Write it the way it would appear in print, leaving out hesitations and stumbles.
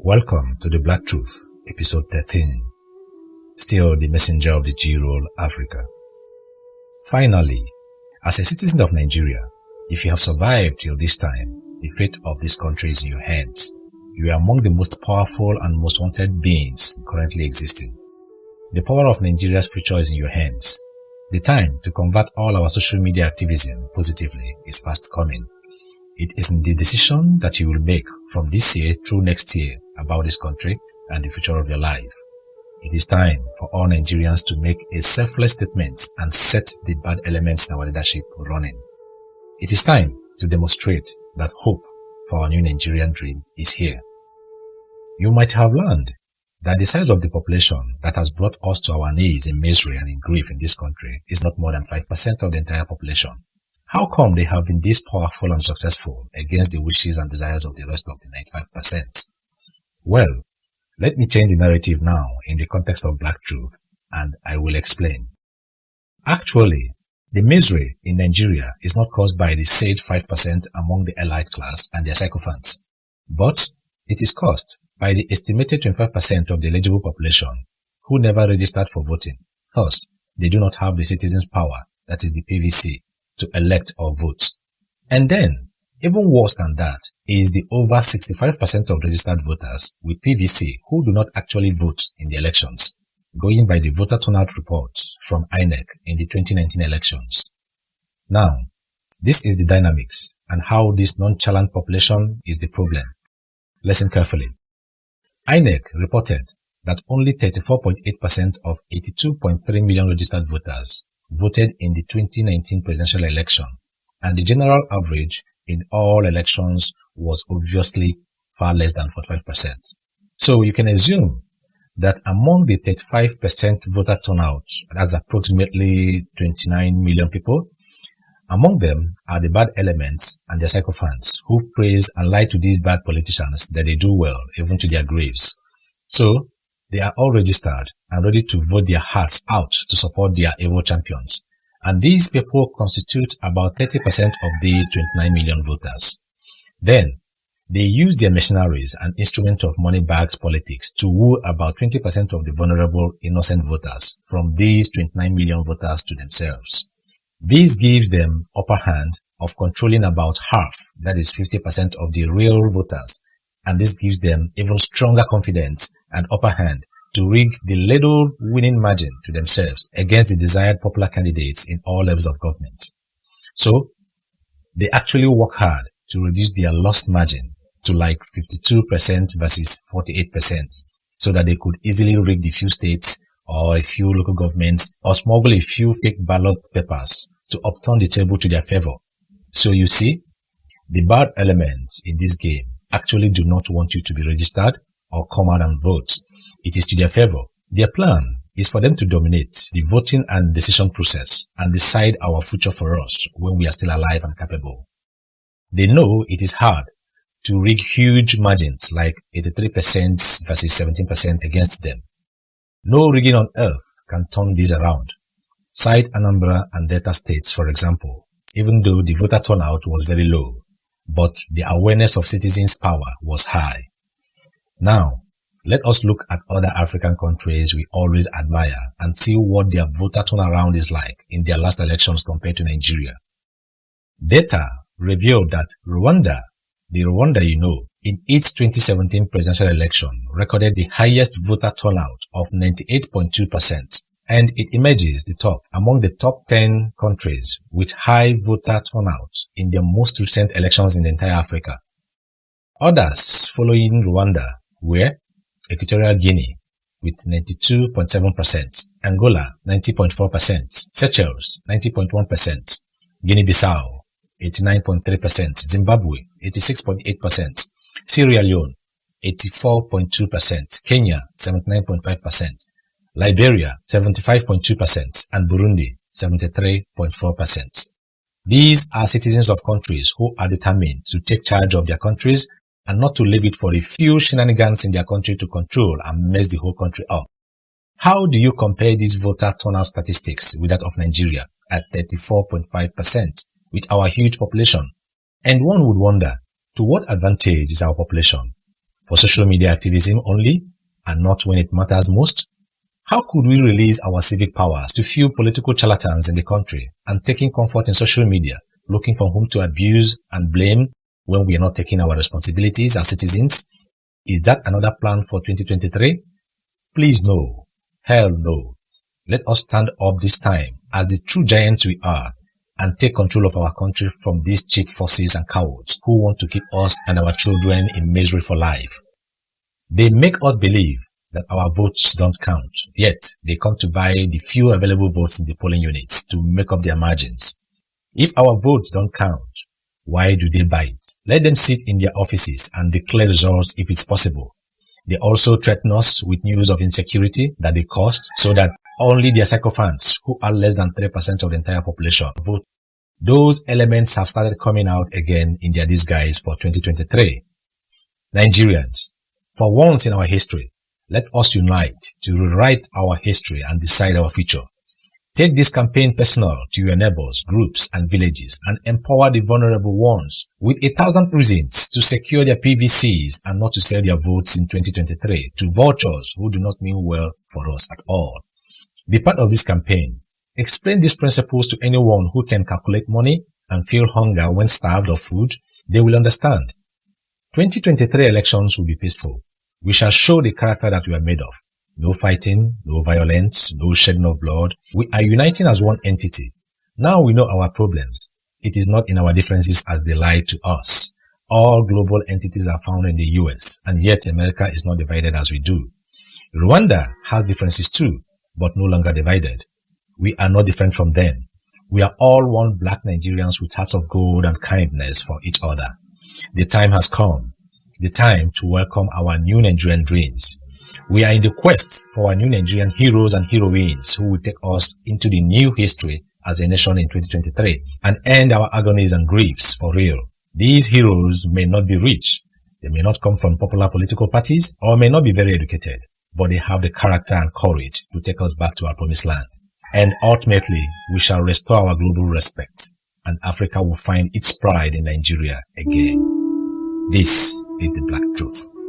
Welcome to The Black Truth, episode 13. Still the messenger of the G-Roll, Africa. Finally, as a citizen of Nigeria, if you have survived till this time, the fate of this country is in your hands. You are among the most powerful and most wanted beings currently existing. The power of Nigeria's future is in your hands. The time to convert all our social media activism positively is fast coming. It is in the decision that you will make from this year through next year about this country and the future of your life. It is time for all Nigerians to make a selfless statement and set the bad elements in our leadership running. It is time to demonstrate that hope for our new Nigerian dream is here. You might have learned that the size of the population that has brought us to our knees in misery and in grief in this country is not more than 5% of the entire population. How come they have been this powerful and successful against the wishes and desires of the rest of the 95%? Well, let me change the narrative now in the context of Black Truth, and I will explain. Actually, the misery in Nigeria is not caused by the said 5% among the elite class and their sycophants, but it is caused by the estimated 25% of the eligible population who never registered for voting. Thus, they do not have the citizens' power, that is the PVC, to elect or vote. And then, even worse than that, is the over 65% of registered voters with PVC who do not actually vote in the elections, going by the voter turnout reports from INEC in the 2019 elections. Now, this is the dynamics and how this nonchalant population is the problem. Listen carefully. INEC reported that only 34.8% of 82.3 million registered voters voted in the 2019 presidential election, and the general average in all elections was obviously far less than 45%. So you can assume that among the 35% voter turnout, that's approximately 29 million people, among them are the bad elements and their sycophants who praise and lie to these bad politicians that they do well, even to their graves. So they are all registered and ready to vote their hearts out to support their evil champions. And these people constitute about 30% of these 29 million voters. Then, they use their mercenaries and instrument of money bags politics to woo about 20% of the vulnerable innocent voters from these 29 million voters to themselves. This gives them upper hand of controlling about half, that is 50% of the real voters, and this gives them even stronger confidence and upper hand to rig the little winning margin to themselves against the desired popular candidates in all levels of government. So, they actually work hard to reduce their lost margin to like 52% versus 48%, so that they could easily rig the few states or a few local governments or smuggle a few fake ballot papers to upturn the table to their favor. So you see, the bad elements in this game actually do not want you to be registered or come out and vote. It is to their favor. Their plan is for them to dominate the voting and decision process and decide our future for us when we are still alive and capable. They know it is hard to rig huge margins like 83% versus 17% against them. No rigging on earth can turn this around. Cite Anambra and Delta states, for example, even though the voter turnout was very low, but the awareness of citizens' power was high. Now, let us look at other African countries we always admire and see what their voter turnaround is like in their last elections compared to Nigeria. Data revealed that Rwanda, the Rwanda you know, in its 2017 presidential election recorded the highest voter turnout of 98.2%, and it emerges the top among the top 10 countries with high voter turnout in their most recent elections in the entire Africa. Others following Rwanda were Equatorial Guinea with 92.7%, Angola 90.4%, Seychelles 90.1%, Guinea-Bissau 89.3%, Zimbabwe 86.8%, Sierra Leone 84.2%, Kenya 79.5%, Liberia 75.2%, and Burundi 73.4%. These are citizens of countries who are determined to take charge of their countries and not to leave it for a few shenanigans in their country to control and mess the whole country up. How do you compare these voter turnout statistics with that of Nigeria at 34.5% with our huge population? And one would wonder, to what advantage is our population? for social media activism only and not when it matters most? How could we release our civic powers to few political charlatans in the country and taking comfort in social media, looking for whom to abuse and blame when we are not taking our responsibilities as citizens? Is that another plan for 2023? Please no. Hell no. Let us stand up this time as the true giants we are and take control of our country from these cheap forces and cowards who want to keep us and our children in misery for life. They make us believe that our votes don't count, yet they come to buy the few available votes in the polling units to make up their margins. If our votes don't count, why do they buy it? Let them sit in their offices and declare results if it's possible. They also threaten us with news of insecurity that they caused so that only their sycophants, who are less than 3% of the entire population, vote. Those elements have started coming out again in their disguise for 2023. Nigerians, for once in our history, let us unite to rewrite our history and decide our future. Take this campaign personal to your neighbors, groups, and villages and empower the vulnerable ones with 1,000 reasons to secure their PVCs and not to sell their votes in 2023 to vultures who do not mean well for us at all. Be part of this campaign. Explain these principles to anyone who can calculate money and feel hunger when starved of food. They will understand. 2023 elections will be peaceful. We shall show the character that we are made of. No fighting, no violence, no shedding of blood. We are uniting as one entity. Now we know our problems. It is not in our differences as they lie to us. All global entities are found in the US, and yet America is not divided as we do. Rwanda has differences too, but no longer divided. We are not different from them. We are all one black Nigerians with hearts of gold and kindness for each other. The time has come. The time to welcome our new Nigerian dreams. We are in the quest for our new Nigerian heroes and heroines who will take us into the new history as a nation in 2023 and end our agonies and griefs for real. These heroes may not be rich. They may not come from popular political parties or may not be very educated, but they have the character and courage to take us back to our promised land. And ultimately, we shall restore our global respect and Africa will find its pride in Nigeria again. This is the Black Truth.